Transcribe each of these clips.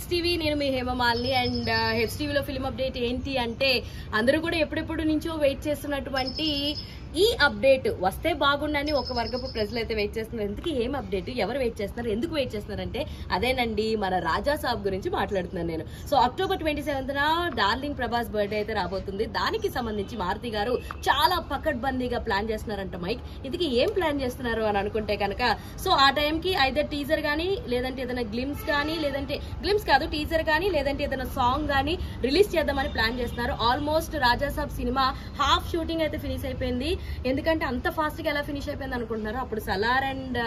H TV, నేను మీ Hema Malini. And H టీవీలో film update ఏంటి అంటే, అందరూ కూడా ఎప్పుడెప్పుడు నుంచో వెయిట్ చేస్తున్నటువంటి ఈ అప్డేట్ వస్తే బాగుండని ఒక వర్గపు ప్రజలు అయితే వెయిట్ చేస్తున్నారు. ఎందుకు ఏం అప్డేట్, ఎవరు వెయిట్ చేస్తున్నారు, ఎందుకు వెయిట్ చేస్తున్నారంటే అదేనండి, మన రాజా సాబ్ గురించి మాట్లాడుతున్నాను నేను. సో October 27న డార్లింగ్ ప్రభాస్ బర్త్డే అయితే రాబోతుంది. దానికి సంబంధించి మారుతి గారు చాలా పకడ్బందీగా ప్లాన్ చేస్తున్నారంట. మైక్ ఇందుకు ఏం ప్లాన్ చేస్తున్నారు అని అనుకుంటే కనుక, సో ఆ టైంకి ఐదర్ టీజర్ కానీ, లేదంటే ఏదైనా గ్లిమ్స్ కానీ, లేదంటే గ్లిమ్స్ కాదు టీజర్ కానీ, లేదంటే ఏదైనా సాంగ్ కానీ రిలీజ్ చేద్దామని ప్లాన్ చేస్తున్నారు. ఆల్మోస్ట్ రాజా సాబ్ సినిమా హాఫ్ షూటింగ్ అయితే ఫినిష్ అయిపోయింది. ఎందుకంటే అంత ఫాస్ట్ గా ఎలా ఫినిష్ అయిపోయింది అనుకుంటున్నారు, అప్పుడు సలార్ అండ్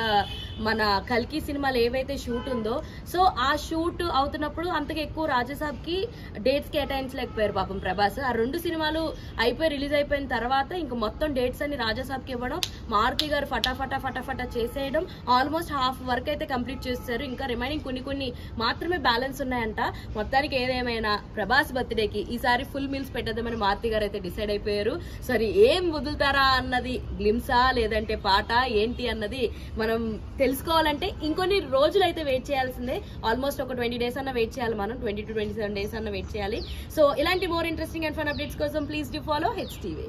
మన కల్కి సినిమాలు ఏవైతే షూట్ ఉందో, సో ఆ షూట్ అవుతున్నప్పుడు అంతగా ఎక్కువ రాజాసాబ్ కి డేట్స్ కేటాయించలేకపోయారు పాపం ప్రభాస్. ఆ రెండు సినిమాలు అయిపోయి రిలీజ్ అయిపోయిన తర్వాత ఇంకా మొత్తం డేట్స్ అన్ని రాజాసాబ్ కి ఇవ్వడం, మారుతి గారు ఫటాఫటా చేసేయడం, ఆల్మోస్ట్ హాఫ్ వర్క్ అయితే కంప్లీట్ చేస్తారు. ఇంకా రిమైనింగ్ కొన్ని మాత్రమే బ్యాలెన్స్ ఉన్నాయంట. మొత్తానికి ఏదేమైనా ప్రభాస్ బర్త్డేకి ఈసారి ఫుల్ మీల్స్ పెట్టేద్దామని మారుతి గారు అయితే డిసైడ్ అయిపోయారు. సరే ఏం వదులుతారా అన్నది, గ్లిమ్సా లేదంటే పాట ఏంటి అన్నది మనం తెలుసుకోవాలంటే ఇంకొన్ని రోజులు అయితే వెయిట్ చేయాల్సిందే. ఆల్మోస్ట్ ఒక 20 days అన్న వెయిట్ చేయాలి మనం, 20 to 27 days అన్న వెయిట్ చేయాలి. సో ఇలాంటి more interesting and fun updates కోసం please do follow H TV.